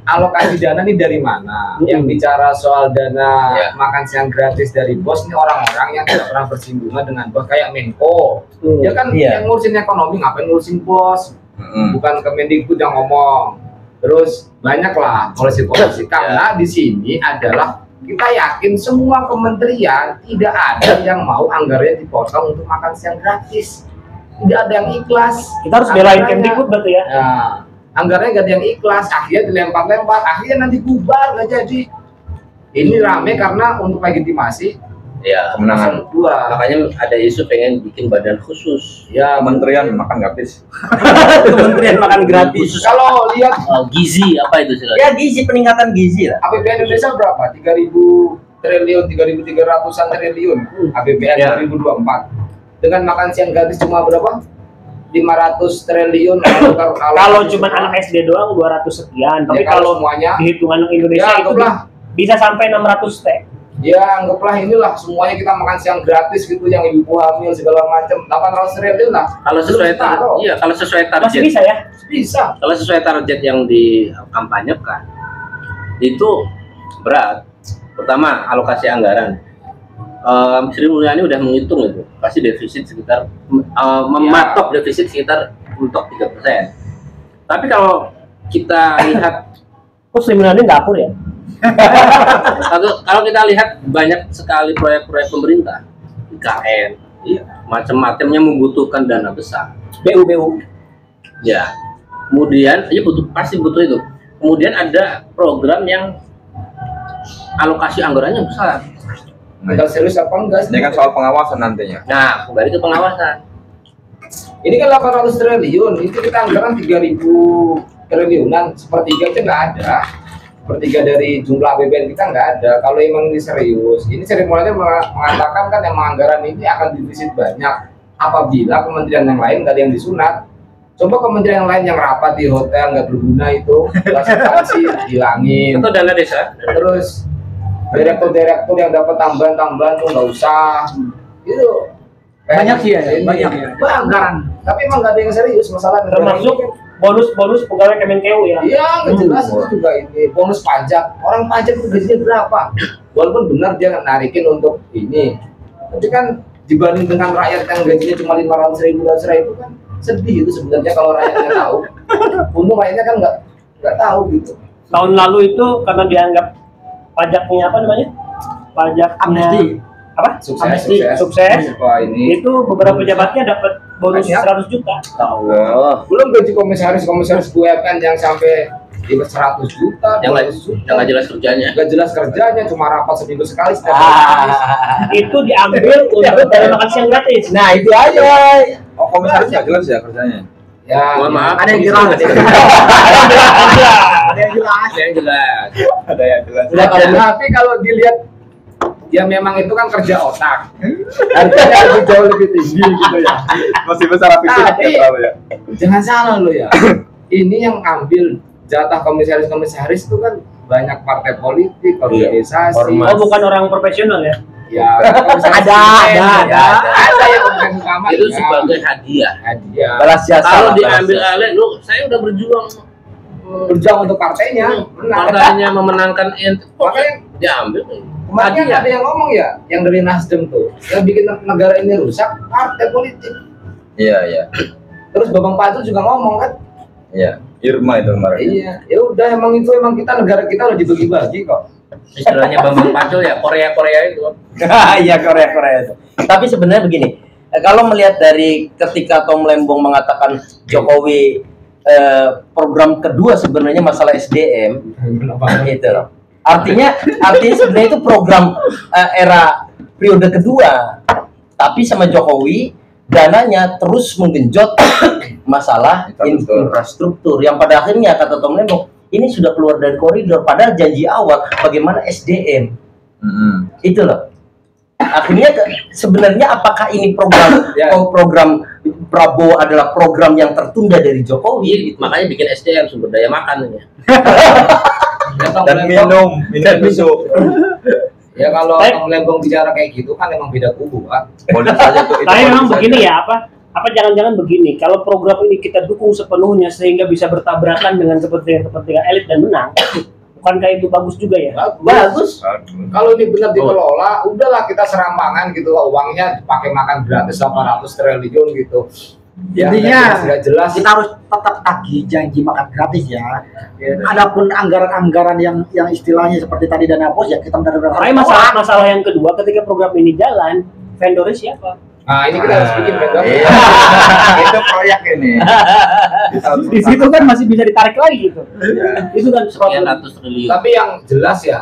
alokasi dana nih dari mana? Yang bicara soal dana makan siang gratis dari bos ini orang-orang yang tidak pernah bersinggungan dengan bos kayak Menko. Ya kan yang ngurusin ekonomi ngapain ngurusin bos? Bukan Kemendikbud yang ngomong. Terus banyak lah polisi-polisi karena di sini adalah kita yakin semua kementerian tidak ada yang mau anggarannya dipotong untuk makan siang gratis. Tidak ada yang ikhlas. Kita harus belain Kemdikbud berarti ya. Nah, anggarannya gak ada yang ikhlas, akhirnya dilempar-lempar, akhirnya nanti bubar nggak jadi. Ini rame karena untuk legitimasi Ya, kemenangan. dua. makanya ada isu pengen bikin badan khusus. Ya, Kementerian makan gratis. Kementerian makan gratis. kalau lihat Gizi apa itu sih? Ya gizi, peningkatan gizi lah. APBN Indonesia berapa? 3.000 triliun, 3.300-an triliun APBN Ya. 2024. Dengan makan siang gratis cuma berapa? 500 triliun. Kalau cuma anak SD doang 200 sekian, tapi Ya, kalau semuanya dihitungan Indonesia Ya, itu anggaplah. bisa sampai 600 T. ya anggaplah inilah semuanya kita makan siang gratis gitu, yang ibu hamil segala macam 800 triliun lah. Kalau sesuai target, iya kalau sesuai Masih target, bisa ya? Bisa. kalau sesuai target yang dikampanyekan itu berat. Pertama alokasi anggaran. Sri Mulyani udah menghitung itu pasti defisit sekitar mematok defisit sekitar untuk 3%. Tapi kalau kita lihat Kok Sri Mulyani nggak akur ya? kalau kita lihat banyak sekali proyek-proyek pemerintah IKN macam-macamnya membutuhkan dana besar. BU. Ya, kemudian ya pasti butuh itu. Kemudian ada program yang alokasi anggarannya besar. Tinggal serius apa enggak? Ini kan soal pengawasan nantinya. Nah, kembali ke pengawasan. Ini kan 800 triliun, itu kita anggaran 3.000 triliunan, sepertiga aja nggak ada. Sepertiga dari jumlah APBN kita nggak ada. Kalau emang ini serius, ini Sri Mulyani mengatakan kan emang anggaran ini akan defisit banyak apabila kementerian yang lain nggak ada yang disunat. Coba kementerian yang lain yang rapat di hotel nggak berguna itu, substansi hilangin. Atau dana desa. Terus direktur yang dapat tambahan tuh nggak usah. Itu Banyak sih ya, ini. banyak ya. Banyak. Tapi emang nggak ada yang serius masalah. Termasuk bonus pegawai Kemenkeu ya. Iya, nggak jelas itu juga ini bonus pajak. Orang pajak itu gajinya berapa? Walaupun benar dia narikin untuk ini, tapi kan dibanding dengan rakyat yang gajinya cuma 500.000 kan sedih itu sebenarnya kalau rakyatnya tahu. Untung rakyatnya kan nggak tahu gitu. Tahun lalu itu karena dianggap pajaknya apa namanya? Pajaknya Amnesti. apa? Sukses. Wah, ini Itu beberapa pejabatnya dapat bonus Banyak. 100 juta. Oh, belum gaji komisaris BUMN yang sampai 100 juta, yang 200 juta. nggak jelas kerjanya. Nggak jelas kerjanya, cuma rapat seminggu sekali setiap hari. Itu diambil untuk dana makan siang gratis. Nah itu aja. Oh komisaris nggak jelas ya kerjanya. Ya, Mohon maaf. Ada yang jelas. Ada yang Ada yang jelas. ada yang jelas. Ada yang jelas. Udah kalau tapi kalau dilihat ya memang itu kan kerja otak. Harganya lebih tinggi gitu ya. Masih besar Tapi- ya. Jangan salah lo ya. Ini yang ambil jatah komisaris itu kan banyak partai politik, organisasi. ormas. Oh, bukan orang profesional ya? Ya, komisaris Ada, BUMN, ada. Ada yang organisasi utama. Itu ya. sebagai hadiah. hadiah. balas jasa. Kalau lah, diambil balas jasa. alih, lu saya udah berjuang Berjuang untuk partainya, menang. makanya memenangkan ente. Makanya Diambil. kemarin kan Hadiah. ada yang ngomong ya, yang dari Nasdem tuh, yang bikin negara ini rusak partai politik. Iya iya Terus Bambang Pacul juga ngomong kan, iya. Irma itu kemarin. iya, ya udah emang kita negara kita udah dibagi-bagi kok. Istilahnya Bambang Pacul ya, Korea itu. Iya Korea itu. Tapi sebenarnya begini, kalau melihat dari ketika Tom Lembong mengatakan Jokowi program kedua sebenarnya masalah SDM gitu loh. Artinya sebenarnya itu program era periode kedua. Tapi sama Jokowi dananya terus menggenjot masalah infrastruktur yang pada akhirnya kata Tom Lembong ini sudah keluar dari koridor padahal janji awal bagaimana SDM. Itu loh. Akhirnya sebenarnya apakah ini program Ya. program Prabowo adalah program yang tertunda dari Jokowi gitu. Makanya bikin SDM, sumber daya makan ini. Dan minum susu. Ya kalau Tom Lembong bicara kayak gitu kan emang beda kubu, Pak. Politik saja tuh. Tapi memang begini ya, apa jangan-jangan begini, kalau program ini kita dukung sepenuhnya sehingga bisa bertabrakan dengan kepentingan elit dan menang, bukankah itu bagus juga ya? Bagus. Kalau ini benar dikelola, udahlah kita serampangan gitu, uangnya dipakai makan gratis 800 triliun gitu. Ya, Intinya nggak jelas. kita harus tetap tagih janji makan gratis ya. Adapun anggaran-anggaran yang istilahnya seperti tadi dana bos ya kita benar-benar Tapi masalah yang kedua, ketika program ini jalan, vendornya siapa? Nah ini kita harus bikin vendor. Iya. Itu proyek ini. Kita harus Di situ kan masih bisa ditarik lagi gitu. Itu kan Sekian suatu. ratus triliun. Tapi yang jelas ya,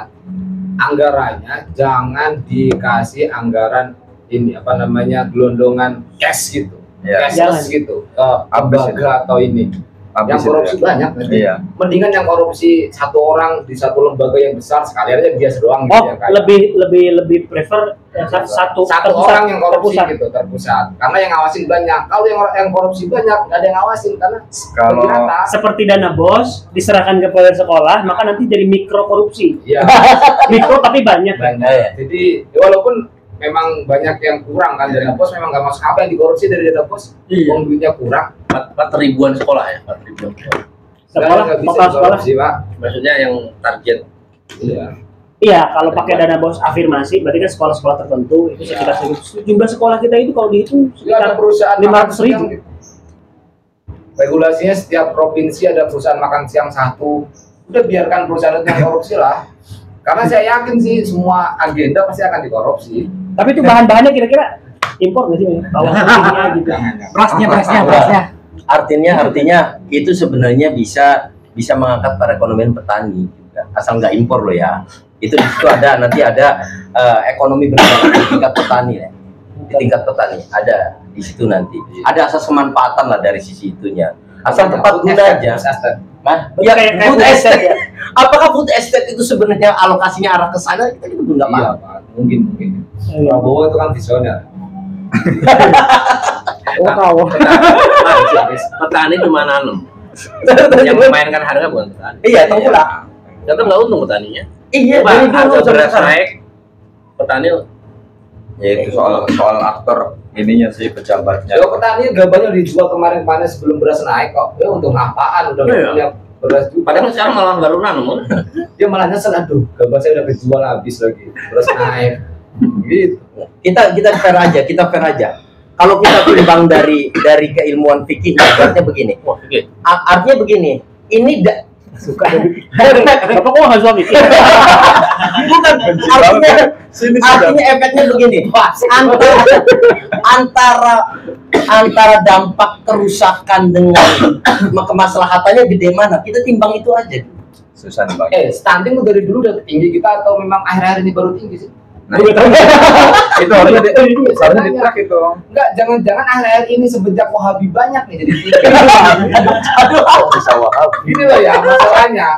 anggarannya jangan dikasih anggaran ini apa namanya gelondongan cash gitu, Ya. cashless gitu, lembaga atau ini. Habis Yang itu korupsi ya. banyak nanti. Iya. Mendingan yang korupsi satu orang di satu lembaga yang besar sekalian aja dia doang gitu Oh, ya kayak. lebih prefer satu terpusat, orang yang korupsi terpusat. gitu terpusat. Karena yang ngawasin banyak. Kalau yang korupsi banyak nggak ada yang ngawasin karena Kalau bagi rata. Seperti dana bos diserahkan kepada sekolah, maka nanti jadi mikro korupsi. Iya. Mikro tapi banyak. Banyak. Jadi walaupun memang banyak yang kurang kan dari dana bos memang nggak masuk apa yang dikorupsi dari dana bos. Uang duitnya kurang. 4 ribuan sekolah ya, 4 ribuan sekolah. Sekolah, Nggak bisa total sekolah. dikorupsi, Pak. Maksudnya yang target. Iya. Iya, kalau pakai dana bos afirmasi, berarti kan sekolah-sekolah tertentu itu sekitar jumlah sekolah kita itu kalau dihitung Itu ada sekitar perusahaan 500.000. makan siang gitu. Regulasinya setiap provinsi ada perusahaan makan siang satu. Udah biarkan perusahaan itu yang korupsi lah. Karena saya yakin sih semua agenda pasti akan dikorupsi. Tapi itu bahan-bahannya kira-kira impor nggak sih? Bawang putihnya gitu. berasnya. Artinya itu sebenarnya bisa mengangkat perekonomian petani juga. Asal nggak impor loh ya. Itu di situ nanti ada ekonomi berjalan di tingkat petani ya. Di tingkat petani ada di situ nanti. Ada asas kemanfaatan lah dari sisi itunya. Asal tepat guna aja. Nah, ya Kayak food food estate estate. ya. Apakah food estate itu sebenarnya alokasinya arah ke sana? Kita juga nggak Iya, paham. Pak. Mungkin. Iya. Prabowo itu kan visioner. tahu. Petani cuma nanam. Yang memainkan harga bukan petani. Iya, tahu lah. Tetap nggak untung petaninya. Iya, Coba dari dulu harga sampai beras sekarang. naik, petani ya itu soal aktor ininya sih pejabatnya. Ya petani gabahnya dijual kemarin sebelum beras naik kok. Ya untuk apaan udah nggak Iya. punya beras juga. padahal sekarang malah baru nanam. Dia malah nyesel aduh, gabah saya udah kejual habis lagi. Beras naik. Gitu. Kita fair aja. Kalau kita timbang dari keilmuan fikih, artinya begini. Wah, oke. Artinya begini. Ini Suka Bapak kok nggak suami? bukan artinya efeknya begini. Antara dampak kerusakan dengan kemaslahatannya gede mana? Kita timbang itu aja. Susah nih Bang. Stunting tuh dari dulu udah tinggi kita atau memang akhir-akhir ini baru tinggi sih? Nah, itu harusnya di track itu. Enggak, jangan akhir-akhir ini semenjak Wahabi banyak nih jadi tinggi. Aduh, bisa wahab. Gini loh ya masalahnya.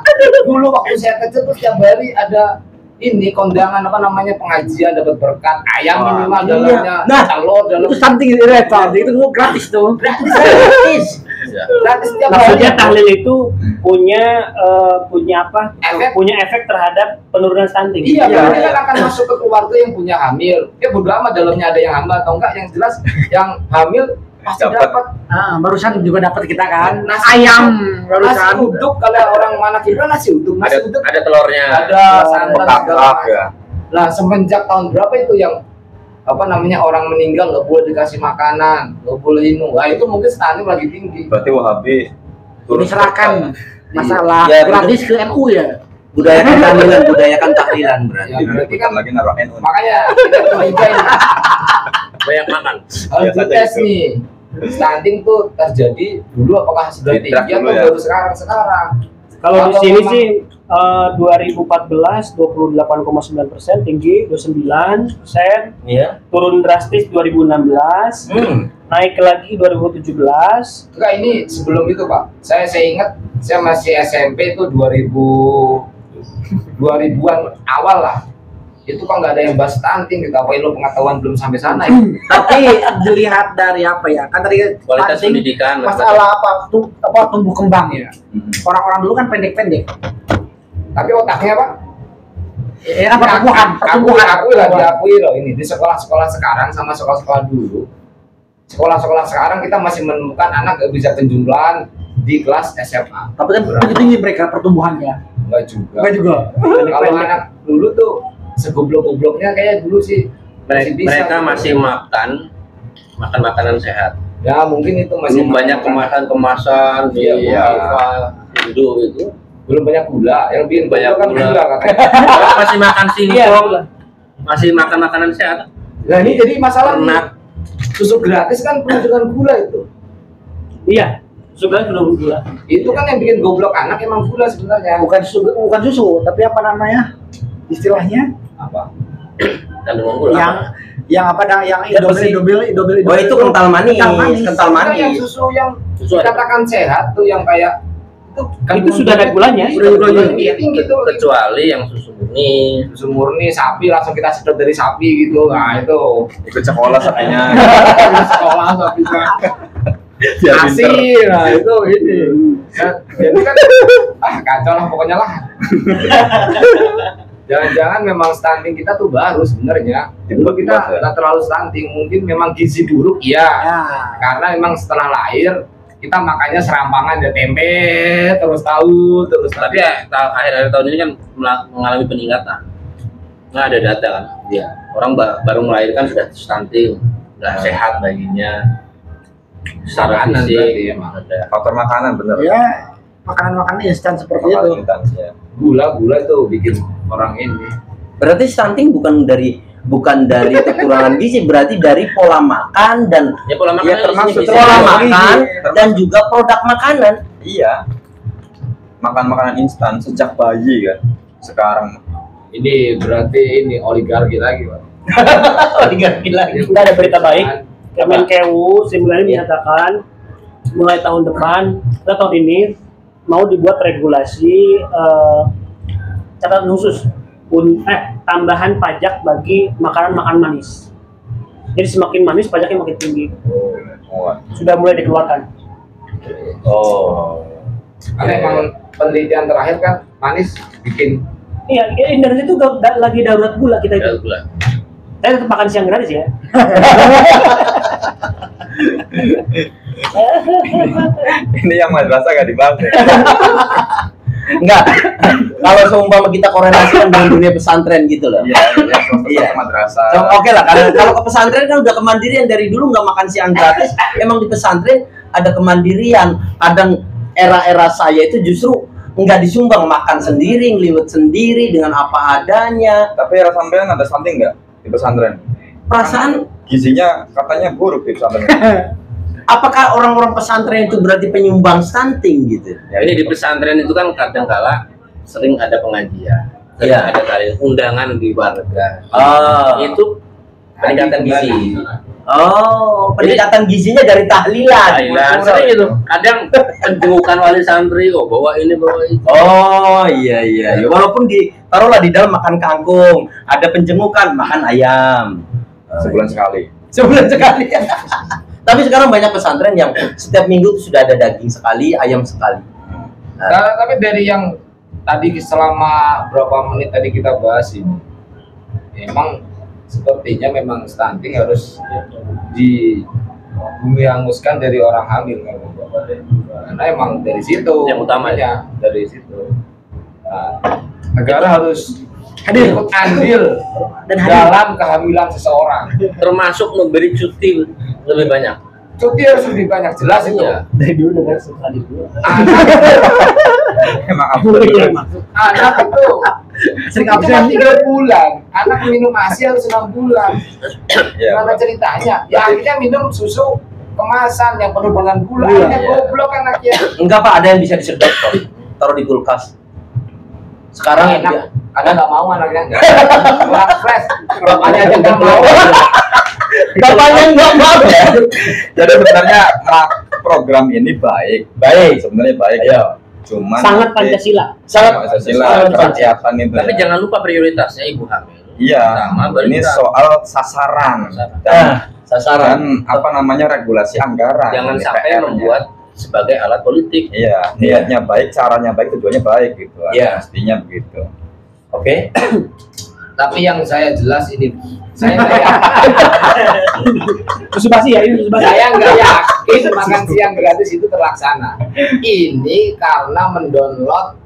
Dulu waktu saya kecil tuh setiap hari ada ini kondangan apa namanya pengajian dapat berkat ayam minimal dalamnya telur dalam Itu something itu gratis tuh. Gratis. gratis setiap Maksudnya hari. tahlil itu punya apa? Efek. Punya efek terhadap penurunan stunting. Iya, berarti kan akan masuk ke keluarga yang punya hamil. Ya bodo amat dalamnya ada yang hamil atau enggak, yang jelas yang hamil pasti Dapat. dapat Barusan juga dapat kita kan. nasi Ayam nasi barusan. uduk kalau orang mana kira nasi uduk, nasi uduk Ada telurnya. ada santan segala Kakak macam. ya. Nah, semenjak tahun berapa itu yang apa namanya orang meninggal nggak boleh dikasih makanan, nggak boleh minum. Nah, itu mungkin stunting lagi tinggi. Berarti Wahabi turun Diserahkan masalah Ya, gratis ke NU ya. Budayakan tahlilan Ya, berarti. berarti kan lagi naruh NU. makanya kita curiga ini Banyak makan. harus Biasa dites gitu. nih. Stunting tuh terjadi dulu apakah sudah Di track tinggi dulu atau ya. baru sekarang? Kalau di Atau sini memang- sih 2014 28,9%, tinggi 29%, Iya. turun drastis 2016, naik lagi 2017. Enggak, ini sebelum itu Pak. Saya ingat saya masih SMP itu 2000 2000-an awal lah. itu kok nggak ada yang bahas stunting gitu, apa lo pengetahuan belum sampai sana ya? Tapi dilihat dari apa ya? Kan tadi Kualitas stunting, pendidikan, masalah apa tumbuh kembang ya. Orang-orang dulu kan pendek-pendek. Tapi otaknya Pak, Ya, pertumbuhan. Aku lah diakui loh ini di sekolah-sekolah sekarang sama sekolah-sekolah dulu. Sekolah-sekolah sekarang kita masih menemukan anak gak bisa penjumlahan di kelas SMA. Tapi kan tinggi mereka pertumbuhannya. Enggak juga. Enggak juga. Kalau anak dulu tuh segoblok-gobloknya kayak dulu sih masih bisa. Mereka gitu. masih makan makanan sehat. Ya mungkin itu masih Belum banyak kemasan-kemasan di Indo itu. belum banyak gula, yang bikin Banyak kan gula. gula katanya. Masih makan singkong, masih makan makanan sehat. Nah ini jadi masalah Ternak. susu gratis kan penuh dengan gula itu. Iya, sudah belum gula. Itu kan yang bikin goblok anak emang gula sebenarnya. Bukan susu, tapi apa namanya? Istilahnya Apa? Kandungan gula. yang Ya, pasti. idobil. Oh itu kental manis, kental Sebenarnya yang manis. susu yang Susu ada. dikatakan sehat tuh yang kayak Itu sudah ada gulanya. tinggi tuh. Kecuali yang susu murni. Susu murni sapi langsung kita sedot dari sapi gitu. Nah itu Ikut sekolah sapinya. sekolah sapinya Biar pinter. asih. Nah itu ini. Nah, jadi kan kacau lah pokoknya lah. Jangan-jangan memang stunting kita tuh baru sebenarnya. Dulu kita nggak terlalu stunting, mungkin memang gizi buruk iya. Ya. Karena memang setelah lahir kita makannya serampangan ya tempe terus Tapi ya akhir-akhir tahun ini kan mengalami peningkatan. Nggak ada data kan? Iya. Orang baru melahirkan sudah stunting, nggak sehat bayinya. Secara Makanan fisik berarti emang. ada. Faktor makanan bener. Ya, makanan-makanan instan seperti itu. Makanan instan, ya. Gula itu bikin orang ini. Berarti stunting bukan dari kekurangan gizi, berarti dari pola makan dan Ya pola makan ya termasuk gizi. pola Gizi. makan Termasuk. dan juga produk makanan. Iya. Makan makanan instan sejak bayi kan. Sekarang Ini berarti ini oligarki lagi, Pak. Oligarki lagi. Nggak ada berita baik. Kemenkeu sebenarnya menyatakan mulai tahun depan atau tahun ini mau dibuat regulasi catatan khusus tambahan pajak bagi makanan manis. Jadi semakin manis pajaknya makin tinggi. oh, Sudah mulai dikeluarkan. Karena emang penelitian terakhir kan manis bikin Iya, Indonesia itu lagi darurat gula kita Ada itu. gula. Saya tetap makan siang gratis ya. ini yang madrasah gak dibahas ya? Enggak. Kalau seumpama kita korelasikan dengan dunia pesantren gitu loh. Iya, Iya. madrasah. So, Oke lah, kalau ke pesantren kan udah kemandirian dari dulu nggak makan siang gratis. Emang di pesantren ada kemandirian. Kadang era-era saya itu justru nggak disumbang, makan sendiri, ngeliwet sendiri dengan apa adanya. Tapi era sampean ada stunting nggak di pesantren? Perasaan, Gizinya katanya buruk di pesantren. apakah orang-orang pesantren itu berarti penyumbang stunting gitu? Ya, ini di pesantren itu kan kadang-kala sering ada pengajian, sering Iya. ada kali undangan di warga. Oh. Itu peningkatan gizi. Oh, peningkatan gizinya dari tahlilan. Thailand sering itu. Kadang penjengukan wali santri, bawa ini bawa itu. Oh iya. Walaupun taruhlah di dalam makan kangkung, ada penjengukan makan ayam. Sebulan sekali. Sebulan sekali. Tapi sekarang banyak pesantren yang setiap minggu tuh sudah ada daging sekali, ayam sekali. Nah, tapi dari yang tadi selama berapa menit tadi kita bahas ini, memang sepertinya memang stunting harus di bumi hanguskan dari orang hamil kan? Karena emang dari situ Yang utamanya. dari situ. Nah, negara harus Hadir. ikut andil Dan hadir. dalam kehamilan seseorang. Termasuk memberi cuti lebih banyak. Cuti harus lebih banyak, jelas itu. Iya. Dari dulu dengan sekali dulu. Emang apa? Iya, maksud. Anak itu Sering cuma absen. 3 bulan, anak minum ASI harus 6 bulan. Ya, Gimana ceritanya? Ya akhirnya minum susu kemasan yang penuh dengan gula. Iya, Akhirnya goblok anaknya. Enggak Pak, ada yang bisa disedot kok. Taruh di kulkas. Sekarang Enak. Ada nggak mau anaknya nggak? Kurang fresh. Bapaknya aja nggak mau. bapaknya nggak mau. Jadi sebenarnya program ini baik. Baik. Sebenarnya baik. Ayo. Cuman Sangat nanti- Pancasila. Sangat Pancasila, sangat kerakyatan itu. Tapi ya. jangan lupa prioritasnya ibu hamil Iya, Sama, baru ini kita- soal sasaran Sasaran. dan, Sasaran. apa namanya regulasi anggaran. Jangan Ini sampai PR-nya. membuat sebagai alat politik. Iya, niatnya baik, caranya baik, tujuannya baik gitu. Iya. Pastinya begitu. Oke. Tapi yang saya jelas ini, saya nggak Terus basi ya, ini terus basi. saya nggak yakin makan siang gratis itu terlaksana. Ini karena mendownload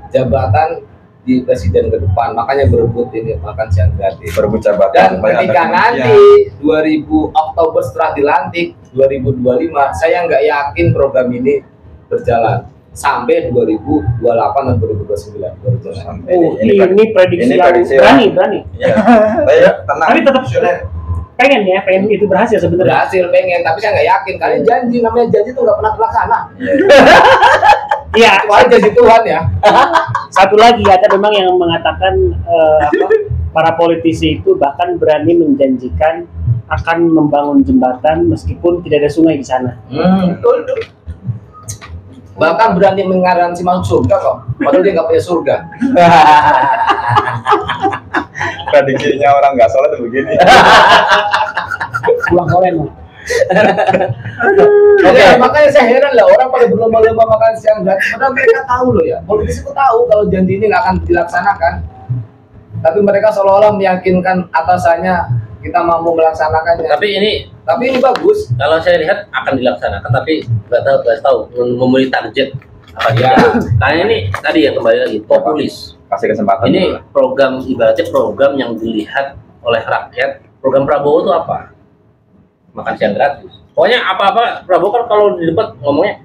jabatan di presiden ke depan, makanya berebut ini makan siang gratis. Berebut jabatan. Dan supaya ada ketika kemudian. nanti 2000 Oktober setelah dilantik 2025, saya nggak yakin program ini berjalan sampai 2028 dan 2029 baru jalan. Sampai Oh, ini prediksi ini yang prediksi berani. Iya. Saya tenang. Tapi tetap pengen itu berhasil sebenarnya. Berhasil pengen, tapi saya nggak yakin. Kalian janji, namanya janji itu nggak pernah terlaksana. Iya. Iya, Kecuali janji Tuhan ya. satu lagi ada memang yang mengatakan para politisi itu bahkan berani menjanjikan akan membangun jembatan meskipun tidak ada sungai di sana. Betul tuh. Bahkan berani mengaransi masuk surga kok. Padahal dia nggak punya surga. Prediksinya orang nggak sholat tuh begini. Pulang sore no. Oke, makanya saya heran lah orang pada berlomba-lomba makan siang gratis. Padahal mereka tahu loh ya. Politisi itu tahu kalau janji ini nggak akan dilaksanakan. Tapi mereka seolah-olah meyakinkan atasannya kita mampu melaksanakannya. Tapi Tapi ini bagus. kalau saya lihat akan dilaksanakan, tapi nggak tahu memenuhi target apa Ya. tidak. Karena ini tadi ya kembali lagi populis. Kasih kesempatan. Ini dulu. program ibaratnya program yang dilihat oleh rakyat. Program Prabowo itu apa? Makan siang gratis. Pokoknya apa-apa Prabowo kan kalau di debat ngomongnya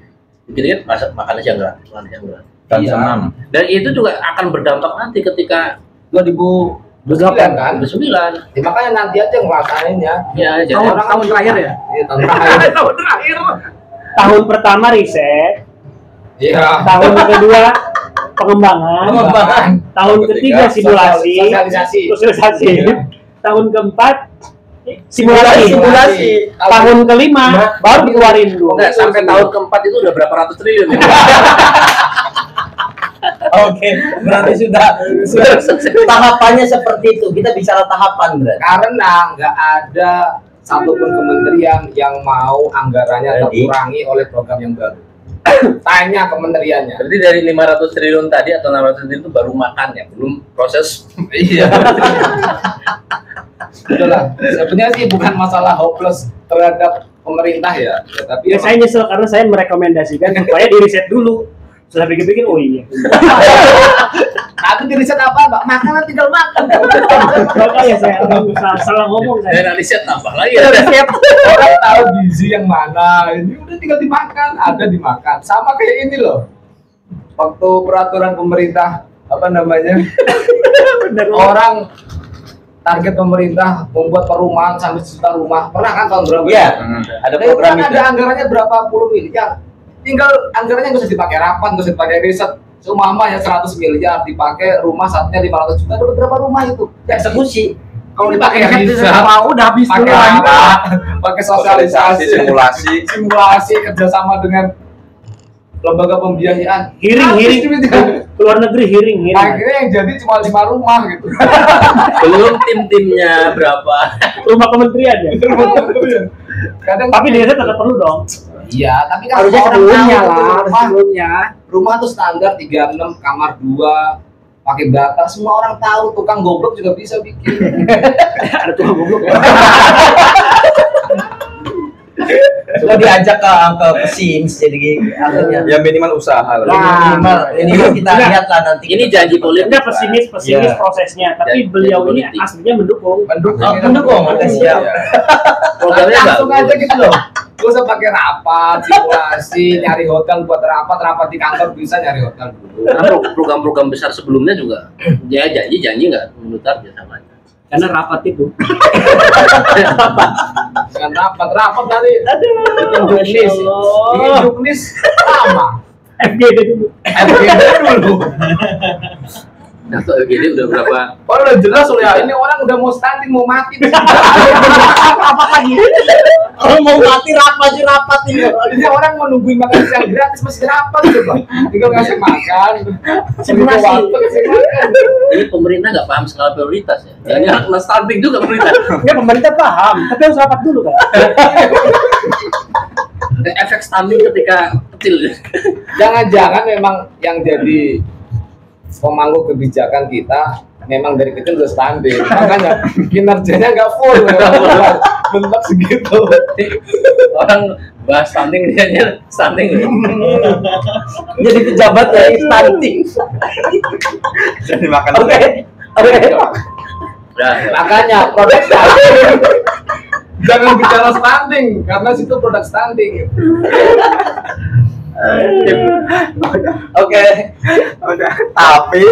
dikit-dikit makan siang gratis, makan siang gratis. Dan Iya. senam. Dan itu juga akan berdampak nanti ketika 2009 kan? 2009. Ya, makanya nanti aja ngerasainnya. Ya, jadi Tahun terakhir ya. Iya, tahun terakhir. tahun terakhir. Tahun pertama riset, Iya. tahun kedua pengembangan, Pengembangan. tahun ketiga simulasi, Sosialisasi. sosialisasi, Iya. tahun keempat simulasi, tahun kelima baru keluarin dulu. Enggak, sampai tahun keempat itu udah berapa ratus triliun ya? Oke, berarti sudah tahapannya seperti itu. Kita bicara tahapan berarti. Karena nggak ada satupun kementerian yang mau anggarannya Jadi? terkurangi oleh program yang baru. Tanya kementeriannya. Berarti dari 500 triliun tadi atau 600 triliun itu baru makan ya, belum proses. Iya. Udahlah, sebenarnya sih bukan masalah hopeless terhadap pemerintah ya, tapi Ya, saya nyesel karena saya merekomendasikan supaya di riset dulu. Setelah pikir-pikir, oh iya. nanti di riset apa, Mbak? Makanan tinggal makan. Makanya saya salah ngomong saya. Dan riset tambah lagi ya. Orang tahu gizi yang mana, ini udah tinggal dimakan, ada dimakan. Sama kayak ini loh. Waktu peraturan pemerintah apa namanya? Orang target pemerintah membuat perumahan sampai 1 juta rumah. Pernah kan tahun berapa? Iya, Hmm. ada Nah, itu program kan itu. ada anggarannya berapa puluh miliar. Tinggal anggarannya nggak usah dipakai rapat, nggak usah dipakai riset. Seumpama ya 100 miliar dipakai rumah satunya 500 juta, dapat berapa rumah itu? Eksekusi. Kalau dipakai riset, udah habis pakai duluan. rapat, pakai sosialisasi, simulasi. simulasi kerjasama dengan lembaga pembiayaan. Hearing. Keluar negeri hearing. Akhirnya yang jadi cuma 5 rumah gitu. Belum tim-timnya berapa. Rumah kementerian ya. Kadang Tapi di riset tetap perlu dong. iya, tapi kan Harusnya orang sebelumnya tahu lah, tuh harus rumah, sebelumnya. rumah tuh standar 36 kamar 2 pakai bata, semua orang tahu. Tukang goblok juga bisa bikin. Ada tukang goblok ya. Coba diajak ke angka pesimis jadi akhirnya. Ya minimal usaha lah. Minimal kita Enggak. lihat lah nanti. Ini janji politik. Enggak pesimis Iya. prosesnya, tapi Jadi beliau ini politik. aslinya mendukung. Mendukung, oke siap. Programnya Langsung bagus. aja gitu loh. Gak usah pakai rapat, simulasi, nyari hotel buat rapat di kantor bisa nyari hotel dulu. Karena program-program besar sebelumnya juga dia janji nggak menurut target sama aja. Karena rapat itu. Dengan rapat dari bikin juknis. Allah. Bikin juknis lama. FGD dulu. FGD dulu. Atau gini udah berapa? Oh udah jelas loh ya, ini orang udah mau stunting, mau mati. Apa lagi? Kalau mau mati rapat ini. Ini orang mau nungguin makan siang gratis masih rapat coba. Tinggal ngasih makan. Simulasi. Kasih makan. Ini pemerintah nggak paham skala prioritas ya. Jangan stunting juga pemerintah. Ya pemerintah paham, tapi harus rapat dulu kan. Efek stunting ketika kecil. Jangan-jangan memang yang jadi pemangku kebijakan kita memang dari kecil udah stunting, makanya kinerjanya nggak full, bentuk segitu. Orang bahas stunting dia stunting. Jadi pejabat dari stunting. Jadi makan. Oke. Nah, Makanya produk stunting jangan bicara stunting karena situ produk stunting. Oke. Udah. Tapi